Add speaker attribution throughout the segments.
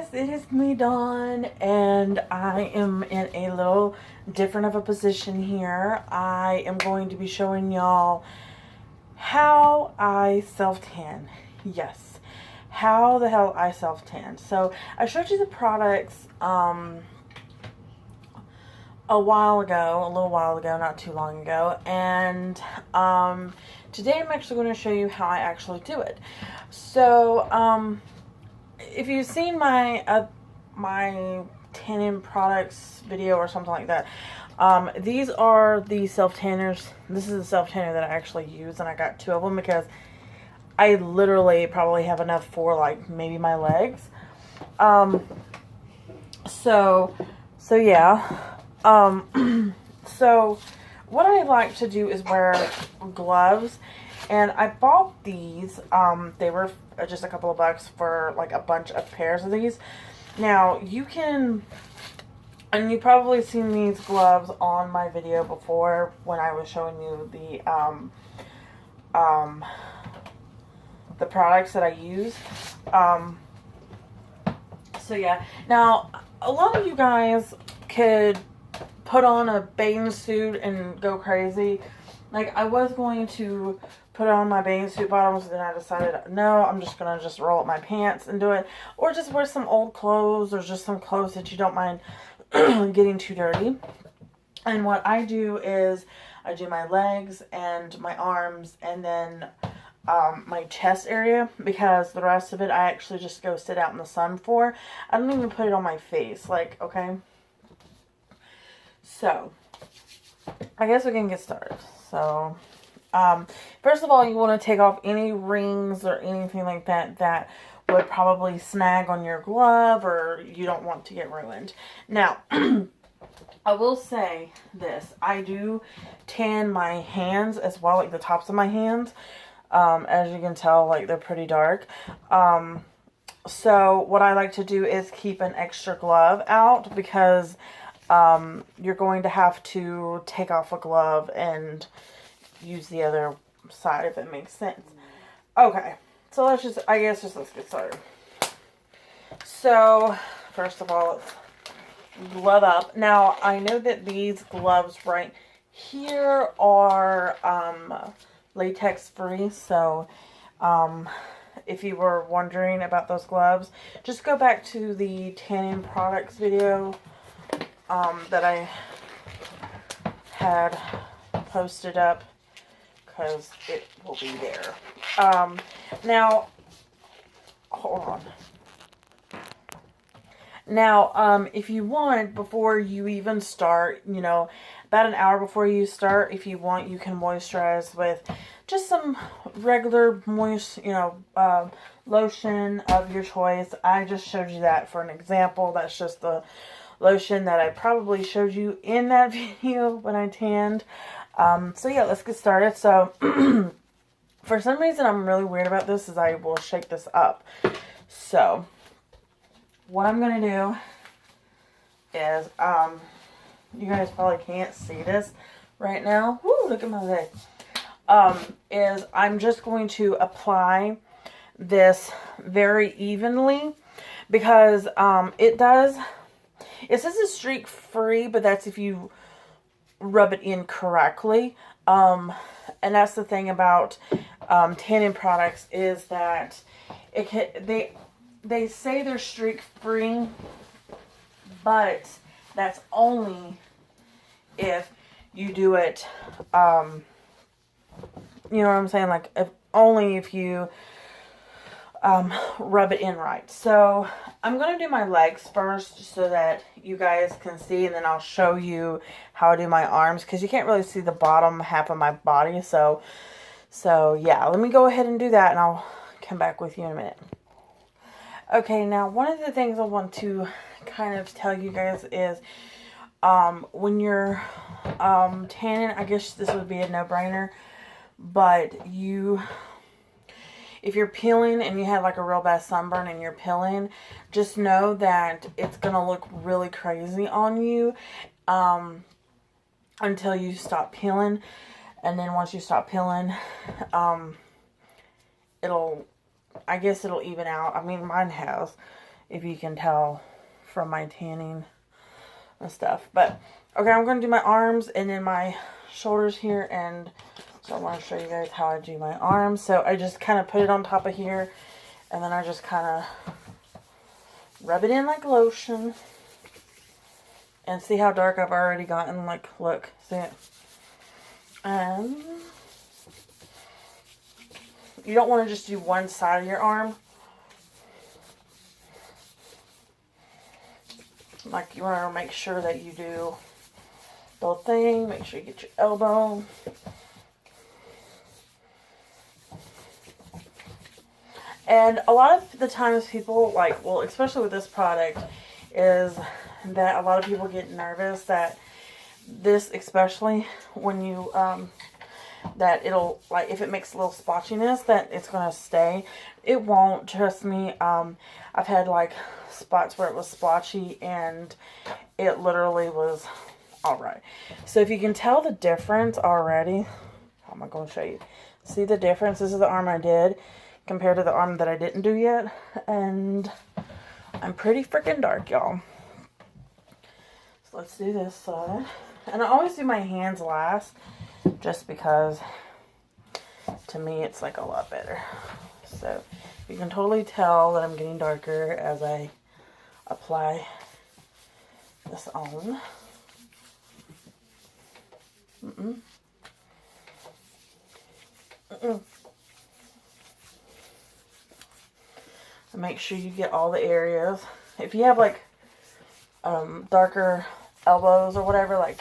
Speaker 1: guys, it is me, Dawn, and I am in a little different of a position here. I am going to be showing y'all how I self-tan. Yes, how the hell I self-tan. So I showed you the products a little while ago, not too long ago, and today I'm actually going to show you how I actually do it. So if you've seen my my tanning products video or something like that, these are the self-tanners. This is the self-tanner that I actually use, and I got 2 of them because I literally probably have enough for like maybe my legs. So yeah. So what I like to do is wear gloves, and I bought these. They were just a couple of bucks for like a bunch of pairs of these. Now you can, and you've probably seen these gloves on my video before when I was showing you the products that I use. So yeah. Now a lot of you guys could put on a bathing suit and go crazy. Like, I was going to put on my bathing suit bottoms, and then I decided, no, I'm just going to just roll up my pants and do it. Or just wear some old clothes, or just some clothes that you don't mind getting too dirty. And what I do is, I do my legs and my arms, and then my chest area, because the rest of it I actually just go sit out in the sun for. I don't even put it on my face, like, okay? So, I guess we can get started. So, first of all, you want to take off any rings or anything like that that would probably snag on your glove or you don't want to get ruined. Now, I will say this. I do tan my hands as well, like the tops of my hands. As you can tell, like, they're pretty dark. So, what I like to do is keep an extra glove out, because you're going to have to take off a glove and use the other side, if it makes sense. Okay, so let's get started. So, first of all, let's glove up. Now, I know that these gloves right here are latex free, so if you were wondering about those gloves, just go back to the tanning products video that I had posted up, because it will be there. Now, hold on. Now, if you want, before you even start, you know, about an hour before you start, if you want, you can moisturize with just some regular lotion of your choice. I just showed you that for an example. That's just the lotion that I probably showed you in that video when I tanned. So yeah, let's get started. So for some reason I'm really weird about this, is I will shake this up. So what I'm gonna do is, you guys probably can't see this right now. Woo, look at my leg. Is I'm just going to apply this very evenly, because it says it's streak free, but that's if you rub it in correctly. And that's the thing about tanning products, is that they say they're streak free, but that's only if you do it, you know what I'm saying? Like, only if you rub it in right. So I'm going to do my legs first, so that you guys can see, and then I'll show you how I do my arms, because you can't really see the bottom half of my body. So yeah, let me go ahead and do that, and I'll come back with you in a minute. Okay, now one of the things I want to kind of tell you guys is, when you're tanning, I guess this would be a no-brainer, but if you're peeling and you have like a real bad sunburn and you're peeling, just know that it's going to look really crazy on you until you stop peeling. And then once you stop peeling, I guess it'll even out. I mean, mine has. if you can tell from my tanning and stuff. But okay, I'm going to do my arms and then my shoulders here, and so I want to show you guys how I do my arms. So I just kind of put it on top of here, and then I just kind of rub it in like lotion. And see how dark I've already gotten? Like, look, see it? And you don't want to just do one side of your arm. Like, you want to make sure that you do the whole thing. Make sure you get your elbow. And a lot of the times people, like, well, especially with this product, is that a lot of people get nervous that this, especially when you, that it'll, like, if it makes a little splotchiness, that it's going to stay. It won't, trust me. I've had, like, spots where it was splotchy, and it literally was alright. So if you can tell the difference already, how am I going to show you? See the difference? This is the arm I did compared to the arm that I didn't do yet, and I'm pretty freaking dark, y'all. So let's do this side. And I always do my hands last, just because to me it's like a lot better. So you can totally tell that I'm getting darker as I apply this on. And make sure you get all the areas. If you have like darker elbows or whatever, like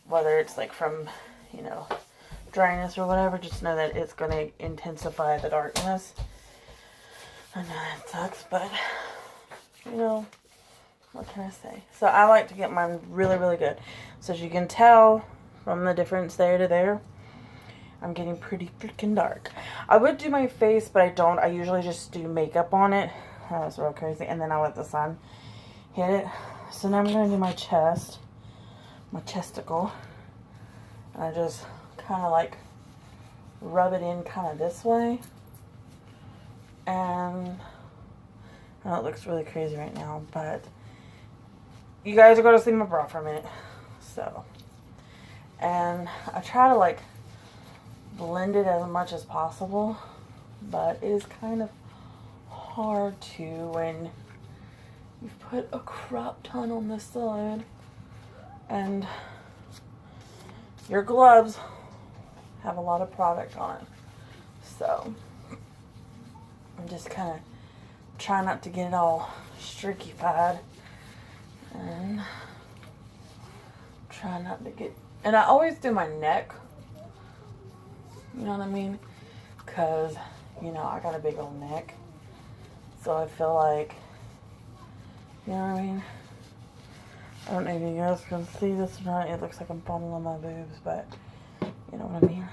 Speaker 1: whether it's like from, you know, dryness or whatever, just know that it's going to intensify the darkness. I know that sucks, but you know, what can I say? So I like to get mine really, really good. So as you can tell from the difference there to there, I'm getting pretty freaking dark. I would do my face, but I don't. I usually just do makeup on it. That's real crazy. And then I let the sun hit it. So now I'm going to do my chest. My chesticle. And I just kind of like rub it in kind of this way. And I know it looks really crazy right now, but you guys are going to see my bra for a minute. So, and I try to like blend it as much as possible, but it is kind of hard to when you put a crop ton on this side and your gloves have a lot of product on it. So I'm just kind of trying not to get it all streaky-fied and try not to get, and I always do my neck, you know what I mean, because, you know, I got a big old neck, so I feel like, you know what I mean, I don't know if you guys can see this or not. It looks like I'm fumbling on my boobs, but you know what I mean.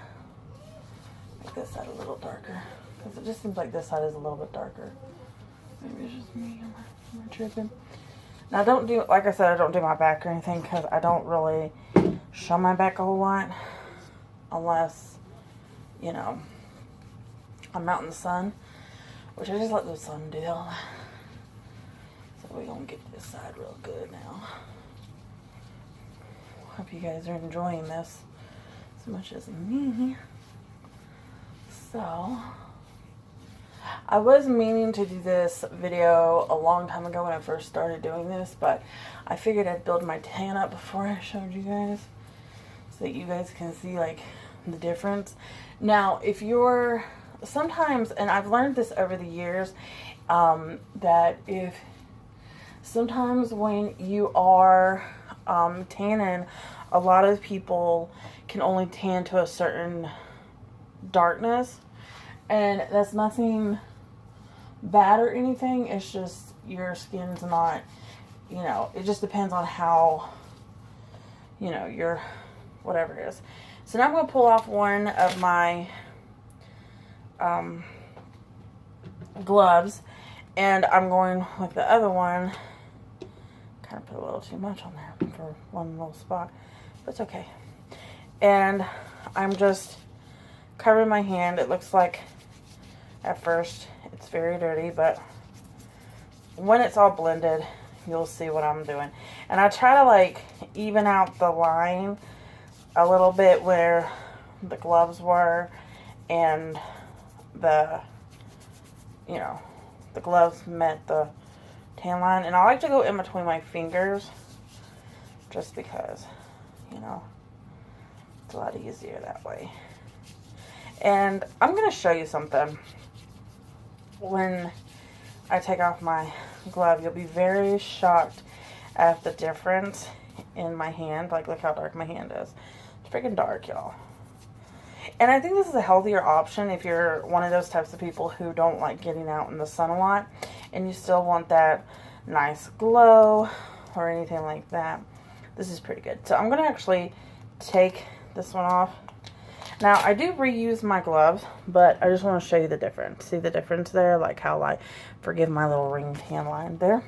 Speaker 1: Make this side a little darker, because it just seems like this side is a little bit darker. Maybe it's just me. Am I tripping? Now, don't do, like I said, I don't do my back or anything, because I don't really show my back a whole lot, unless, you know, I'm out in the sun, which I just let the sun do all that. So we're going to get this side real good now. Hope you guys are enjoying this as much as me. So, I was meaning to do this video a long time ago when I first started doing this, but I figured I'd build my tan up before I showed you guys, so that you guys can see like the difference. Now, if you're, sometimes, and I've learned this over the years, that if sometimes when you are tanning, a lot of people can only tan to a certain darkness, and that's nothing bad or anything. It's just your skin's not, you know, it just depends on how, you know, your whatever it is. So now I'm going to pull off one of my gloves, and I'm going with the other one. Kind of put a little too much on there for one little spot, but it's okay. And I'm just covering my hand. It looks like at first it's very dirty, but when it's all blended, you'll see what I'm doing. And I try to like even out the line a little bit where the gloves were and the, you know, the gloves met the tan line. And I like to go in between my fingers just because, you know, it's a lot easier that way. And I'm going to show you something. When I take off my glove, you'll be very shocked at the difference in my hand. Like, look how dark my hand is. It's freaking dark, y'all. And I think this is a healthier option if you're one of those types of people who don't like getting out in the sun a lot and you still want that nice glow or anything like that. This is pretty good. So I'm going to actually take this one off. Now, I do reuse my gloves, but I just want to show you the difference. See the difference there? Like how, like, forgive my little ring tan line there.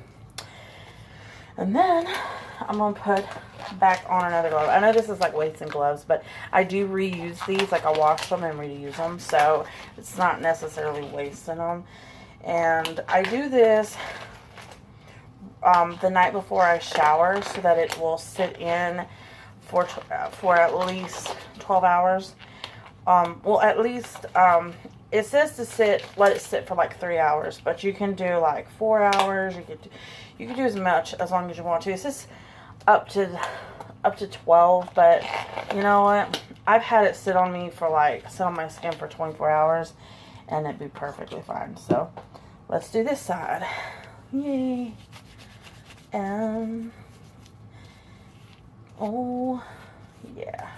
Speaker 1: And then I'm going to put back on another glove. I know this is like wasting gloves, but I do reuse these. Like, I wash them and reuse them, so it's not necessarily wasting them. And I do this the night before I shower so that it will sit in for at least 12 hours. Well, at least, it says to let it sit for like 3 hours, but you can do like 4 hours. You can do as much as long as you want to. It says up to 12, but you know what? I've had it sit on my skin for 24 hours, and it'd be perfectly fine. So let's do this side. Yay. Oh yeah.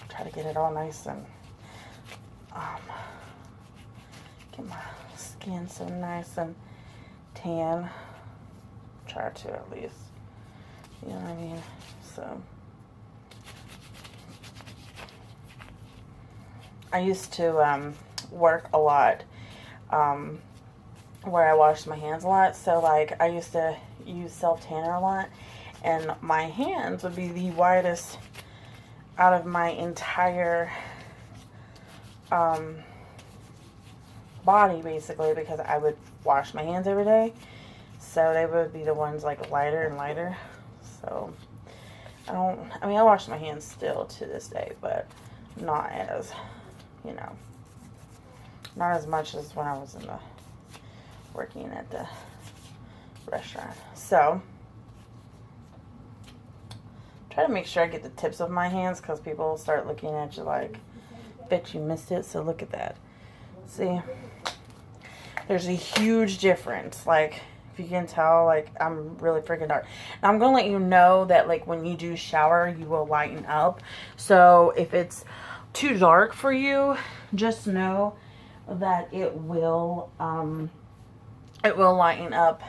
Speaker 1: Try to get it all nice and get my skin so nice and tan. Try to, at least. You know what I mean? So I used to work a lot where I washed my hands a lot. So like I used to use self-tanner a lot, and my hands would be the whitest out of my entire body, basically, because I would wash my hands every day. So they would be the ones like lighter and lighter. So I wash my hands still to this day, but not as, you know, not as much as when I was working at the restaurant. So try to make sure I get the tips of my hands, because people will start looking at you like, bet you missed it. So look at that. See, there's a huge difference. Like, if you can tell, like, I'm really freaking dark. Now, I'm going to let you know that, like, when you do shower, you will lighten up. So if it's too dark for you, just know that it will lighten up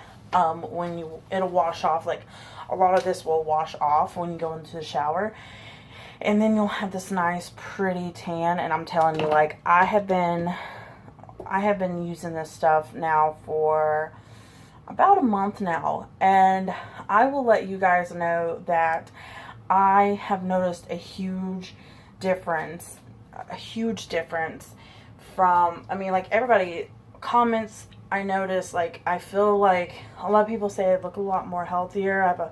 Speaker 1: when it'll wash off. Like, a lot of this will wash off when you go into the shower, and then you'll have this nice pretty tan. And I'm telling you, like, I have been using this stuff now for about a month now, and I will let you guys know that I have noticed a huge difference from, I mean, like, everybody comments. I notice, like, I feel like a lot of people say I look a lot more healthier, I have a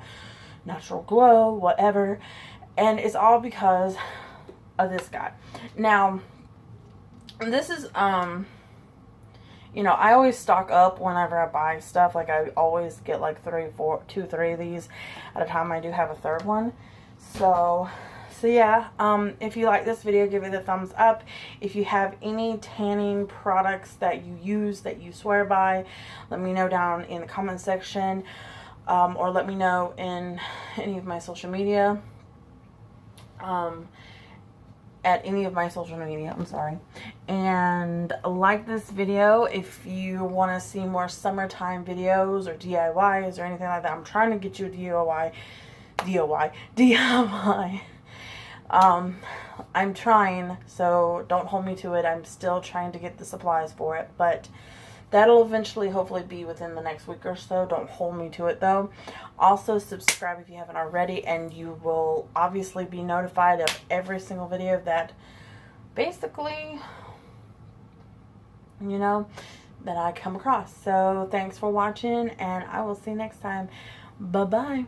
Speaker 1: natural glow, whatever, and it's all because of this guy. Now, this is, you know, I always stock up whenever I buy stuff. Like, I always get like 3 of these at a time. I do have a third one. So yeah, if you like this video, give it a thumbs up. If you have any tanning products that you use, that you swear by, let me know down in the comment section, or let me know in any of my social media, at any of my social media, I'm sorry. And like this video if you want to see more summertime videos or DIYs or anything like that. I'm trying to get you a DIY. I'm trying, so don't hold me to it. I'm still trying to get the supplies for it, but that'll eventually hopefully be within the next week or so. Don't hold me to it though. Also, subscribe if you haven't already, and you will obviously be notified of every single video that basically, you know, that I come across. So thanks for watching, and I will see you next time. Bye bye.